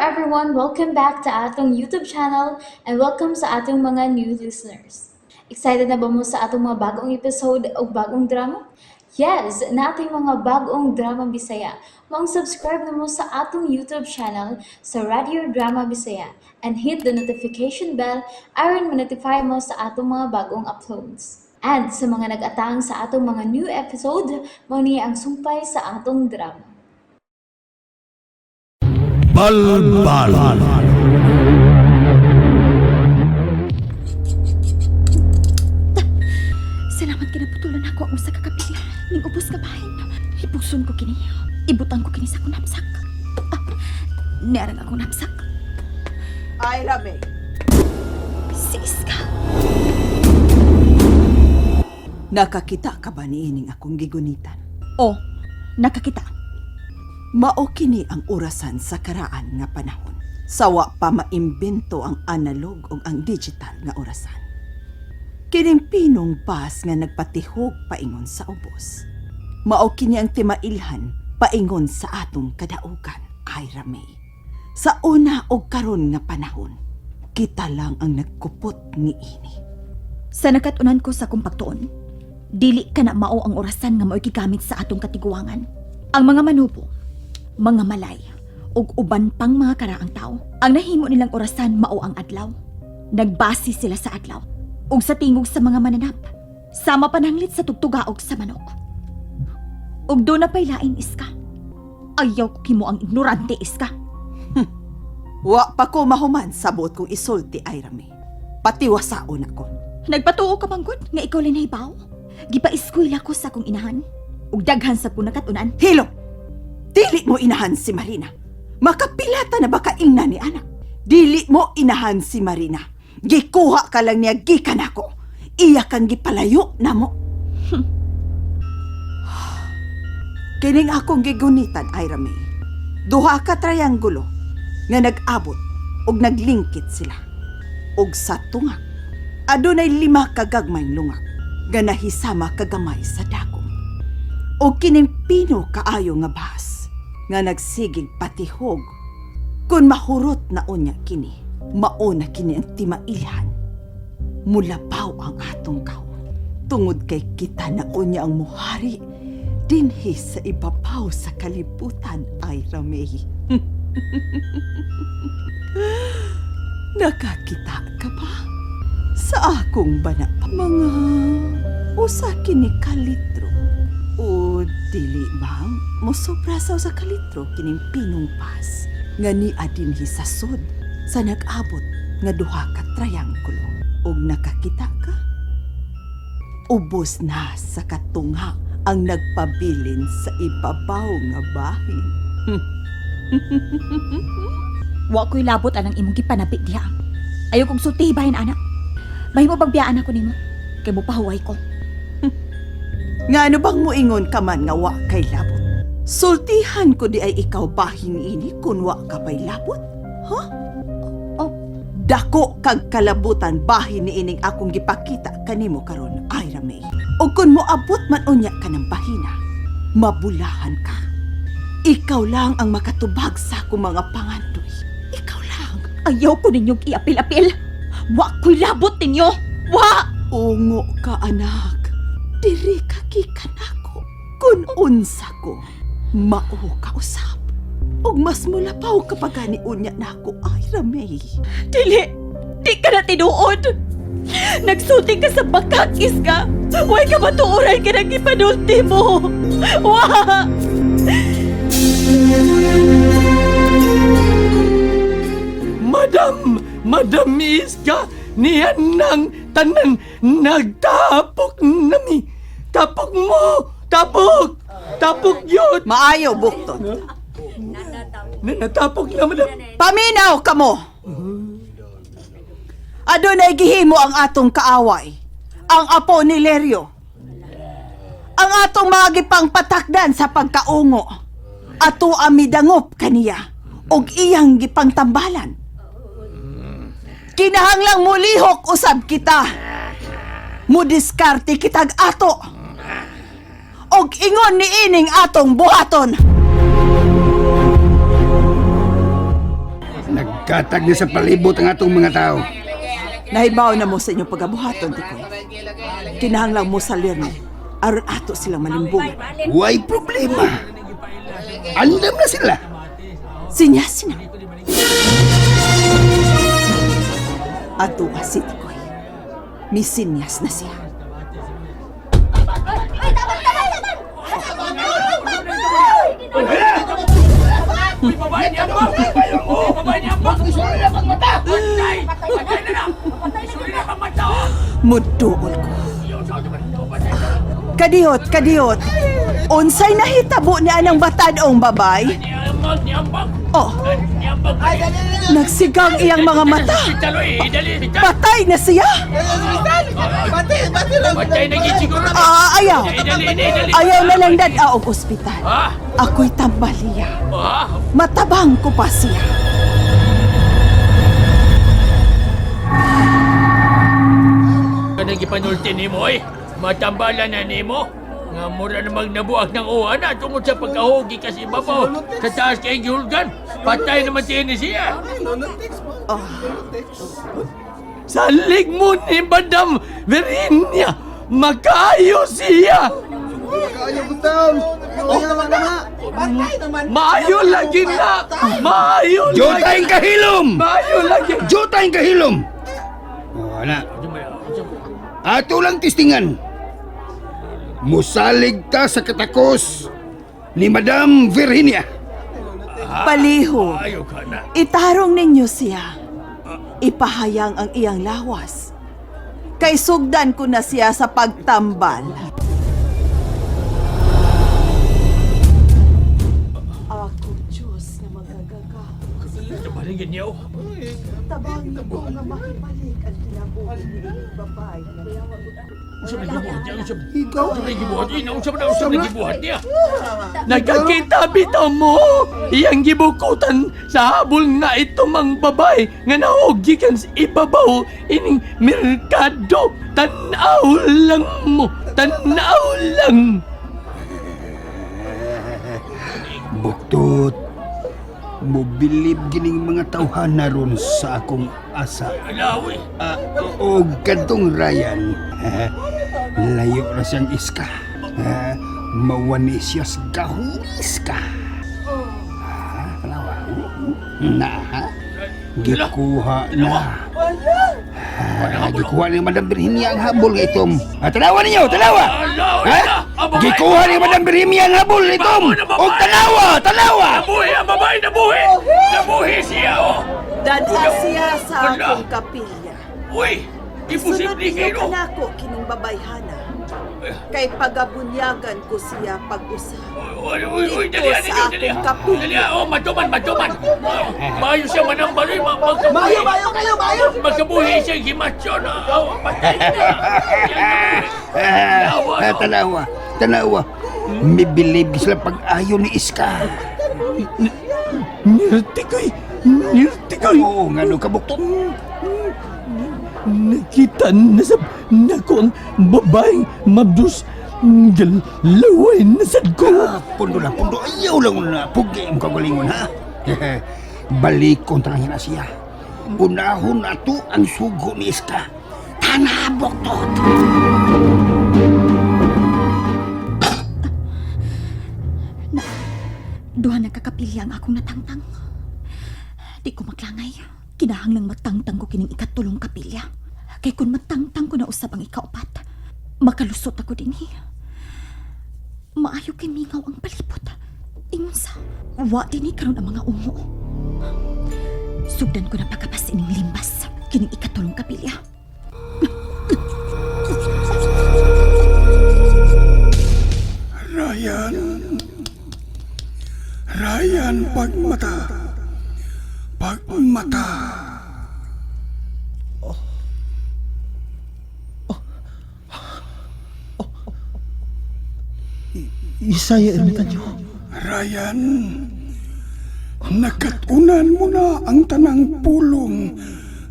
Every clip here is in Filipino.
everyone! Welcome back to atong YouTube channel and welcome sa atong mga new listeners. Excited na ba mo sa atong mga bagong episode o bagong drama? Yes, na ating mga bagong drama Bisaya. Mag-subscribe na mo sa atong YouTube channel sa Radio Drama Bisaya and hit the notification bell aron ma-notify mo sa atong mga bagong uploads. And sa mga nag-atang sa atong mga new episode, mo niya ang sumpay sa atong drama. Balbal. Salamat kinaputulan ako ang usa ka kapila ning ubos ka bahin. Ipuson ko kini. Ibutang ko kini sa akong knapsak. Niarang akong knapsak. Ay, Rame. Si Iska. Nakakita ka ba niining akong gigunitan? Oh, nakakita. Mao kini ang orasan sa karaan nga panahon. Sawa pa maimbento ang analog o ang digital nga orasan. Kining pinong bas nga nagpatihog paingon sa ubos. Mao kini ang timailhan paingon sa atong kadaugan, Ira May. Sa una o karon nga panahon, kita lang ang nagkupot ni ini. Sa nakatunan ko sa kong pagtuon, dili ka na mao ang orasan nga mao'y gigamit sa atong katiguangan. Ang mga manubo, mga malay, ug uban pang mga karaang tao, ang nahimo nilang orasan mao ang adlaw. Nagbase sila sa adlaw, ug sa tingog sa mga mananap, sama pananglit sa tugtugaog sa manok. Ug do na pay lain, Iska. Ayaw ko kimo ang ignorante, Iska. Wa pa ko mahuman sabot kung isulti, Ira May. Patiwasaon ako. Nagpatuo ka manggod nga ikaw linahibaw? Gipa-eskwela ko sa akong inahan, ug daghan sa punakatunan. Hilo! Dili mo inahan si Marina. Makapilata na baka ingna ni anak. Dili mo inahan si Marina. Gikuha ka lang niya gikan ako. Iya kang gipalayo na mo. Kining akong gigunitan, Ira May. Duha ka triangulo nga nag-abot ug naglingkit sila. Ug sa tunga, adunay 5 kagagmayng lungag nga nahisama kagamay sa dagom. O kining pino kaayo nga bahas nga nagsigig patihog kun mahurot na unya kini mauna kini ang timailhan mulabaw ang atong kaon tungod kay kita na unya ang muhari dinhi sa ibabaw sa kalibutan, Ira May. Nakakita ka ba sa akong bana mga usa kini kalitro? O dili bang mosobra sa kalitro kining pinong pas nga ni adinhi sa sud sa nag-abot nga duha ka triangulo. Og nakakita ka? Ubos na sa katunga ang nagpabilin sa ibabaw nga bahin. Wa ko'y labot anang imong gipanapit diha. Ayaw kong sultibahin, anak. Mahimo bagbiyaan ako nimo. Kay mo pahuway ko. Nga ano bang muingon ka man nga wa kay labot? Sultihan ko di ay ikaw bahin ini kun wa ka pa'y labot? Ha? Oh, Dako kag kalabutan bahin ni ining akong gipakita kanimo karon, Ira May. O kun moabot man unya ka ng bahina, mabulahan ka. Ikaw lang ang makatubag sa akong mga pangandoy. Ikaw lang. ayaw ko ninyong iapil-apil. Wa ko'y labot ninyo. Wa! Ungo ka, anak. Diri ka gikan ako. Kun unsa ko, mao ka usab. Og mas mulapaw kapag ni unya na ako, Ira May. Dili! Di ka na tinuod! Nagsulti ka sa bakakis ka! Huwag ka matuuray ka nang ipanulti mo! Wa! Madam Iska, niyan nang tanan nagtapok nami. Tapok mo! Tapok yun! Maayo, bukton. Natapok na, madam. Paminaw ka mo! Adunay gihimo ang atong kaaway. Ang apo ni Lerio. Ang atong mga gipang patakdan sa pagkaungo. Ato amidangop kaniya. Og iyang gipang tambalan. Kinahanglang mulihok usab kita. Mudiskarte kitag ato. Og ingon ni ining atong buhaton. Katag na sa palibot ang atong mga tao. Nahibaw na mo sa inyong pagabuhaton, Tikoy. Kinahanglang mo sa lirne, aron ato silang malimbungan. Way problema. Andam na sila. Sinyas na. Ato si Tikoy. Misinyas na siya. Muduol ko. Kadiyot. Unsay nahitabo ni anang batadong babay? Oh, nagsigang iyang mga mata. Patay na siya. Ayaw. Ayaw na lang dad og ospital. Ako'y tambaliya. Matabang ko pa siya. Kanang gipanulti nimo eh. Matambalan na nimo. Nga mura namang nabuak ng uwan na tungod sa pagkahugi kasi babaw. Sa taas kay Gulgan. Patay naman ni siya. Salig mo ni Madam Verinia. Makaayo siya. Maayo lagi na. Maayo lagi. Jutay kahilom! Maayo lagi. Jutay kahilom! Oh, anak. Ato lang tistingan. Musalig ta sa katakos ni Madam Virginia. Paliho. Ayaw ka na. Itarong ninyo siya. Ipahayang ang iyang lawas. Kay sugdan ko na siya sa pagtambal. Ako, Diyos, na magagaga. Tabaligin niyo. Tabangin ko nga makibalik ang kinabuhi ni babae. Usap na gibuhat niya. Usap na gibuhat niya. Usap na gibuhat niya. Nagkakita bitaw mo. Iyang gibukutan sa habol nga ito mang babay nga naogikan sa ibabaw ining merkado. Tanaw lang mo. Tanaw lang. Buktot, mobilib gining mga tawhan na ron sa akong asa. Alawi. O kantong Ryan, layo na siyang iska. Mawani siya sa gahulis ka. Palawa. Na, gikuha na. Gikuha ni Madam Virginia ang habol nga itom. Tanawa ninyo, tanawa! Gikuha ni Madam Virginia ang habol nga itom! O tanawa, tanawa! Nabuhi ang babae. Nabuhi. Nabuhi siya. Oh. Dada siya sa akong kapilya. Uy. Sunod Imposible niyo kayo. kanako kining babayhana. Kay pagabunyagan ko siya pag-usap. Uy, Dito dali, sa dali. akong kapilya. Dali, oh, matuman. Mayo siya manambaloy, magkabuhi. Mayo! Magkabuhi siya, gimacho na. Oh, patay na. Tanawa. Mibilib sila pag-ayo ni Iska. Nirtikoy. Oo, nga no, kabuktot. Nakita na sa nako ang babaeng mabdus galaway na sad ko. Pundo. Ayaw lang na. Pugi ang kagalingon, ha? Balik kontra na siya. Unahon na to ang sugo ni Iska. Tanabok to. Duha nagkakapilya ang akong natangtang. Di ko maglangay. Kinahanglang magtangtang ko kining ikatulong kapilya. Kay kung magtangtang ko na usab ang ikaupat, makalusot ako din maayo kay mingaw ang palibot. Ingon sa, wa din karon ang mga ungo. Sugdan ko na pagkapas ining limbas, kining ikatulong kapilya. Ryan, pagmata. Isaya ermitanyo. Ryan, nakatunan mo na ang tanang pulong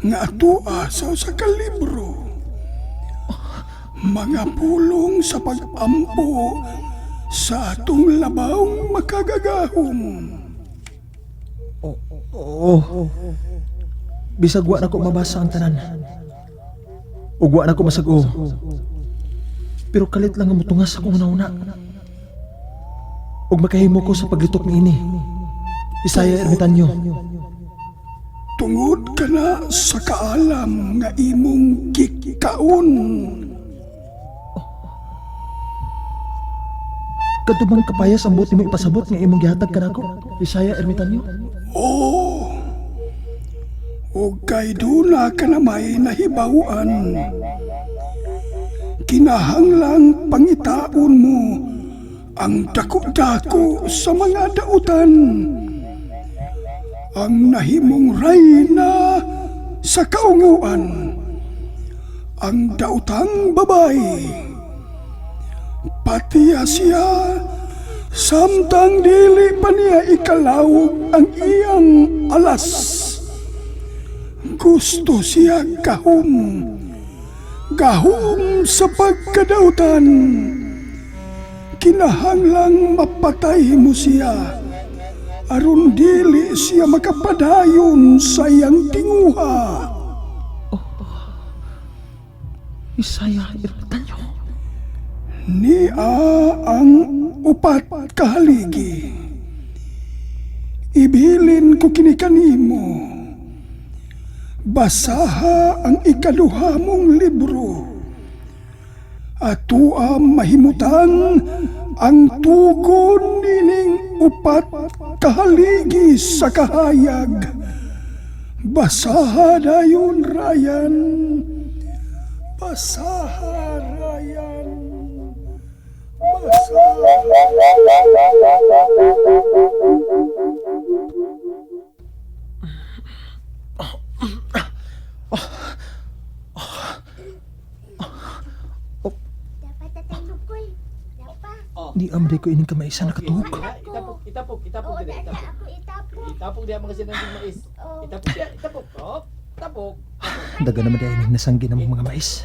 nga atua sa kalibro. Mga pulong sa pag-ampo sa atong labawng makagagahom. Oo. Bisag wa na ko mabasa ang tanan. Ug wa na ko masag-o. Pero kalit lang ang mutungas akong una-una. Ug makahimo ko sa paglitok ni ini. Isaya Ermitanyo. Tungod ka na sa kaalam nga imong gikaon. Kadtubang kapayas ang buti mo ipasabot nga imong gihatag kanako. Isaya Ermitanyo. Oo. O kay dula ka na may nahibawan. Kinahanglang pangitaon mo ang dako-dako sa mga dautan. Ang nahimong rayna sa kaunguan. Ang dautang babae. Patiya siya samtang dili pa niya ikalawog ang iyang alas. Gusto siya gahom sa pagkadautan. Kinahanglang mapatay mo siya aron dili siya makapadayon sa iyang tinguha. Isaya Ermitanyo. Niya ang upat kahaligi. Ibilin ko kini kanimo. Basaha ang ikaduha mong libro. Atua mahimutan ang tugon nining upat kahaligi sa kahayag. Basaha dayon, Ryan. Basaha, Ryan. Dapat tatay Lukoy. Dapat. Di amday ko ining kamay isa nakatuhog. Itapok Oo, dire. dada ako itapok. Itapok dia mga sinanding mais. Oo. Itapok. Oh, tapok. Daga naman di ining nasanggi ng mga mais.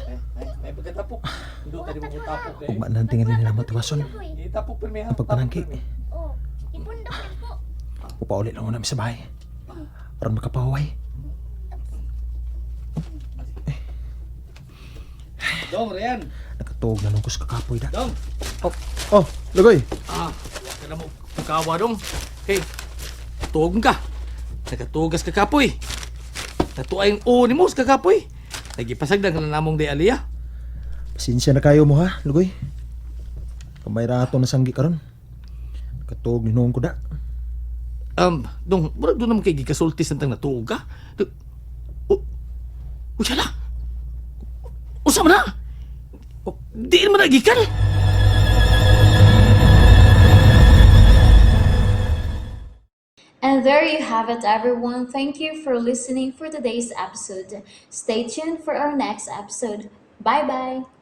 May pagkatapok. Hindi tadi mo tapok Ug man tingali nila matuwason. Lukoy. Itapok pirmi ha. Ang pagpanangki. Oo. Ipundok lang po. Upauli lang namin sa bahay. Aron makapaway. Dong, Rian. Nakatuhog na nung kus kakapoy da. Dong. Oh, Lugoy. Kana mo kawa dong. Hey. Tuog ka. Nakatugas ka kapoy. Natuay ang o ni mo sa kakapoy. Nagipasagdan ka na namong di aliya. Pasensya na kayo mo ha, Lugoy. Kamay rato na sanggi karon. Nakatuhog ni noong ko da. Dong, murag doon naman kay gikasultis nang natuog ka. Siya na. Usa man na. Di naman nagikan. And there you have it, everyone. Thank you for listening for today's episode. Stay tuned for our next episode. Bye bye.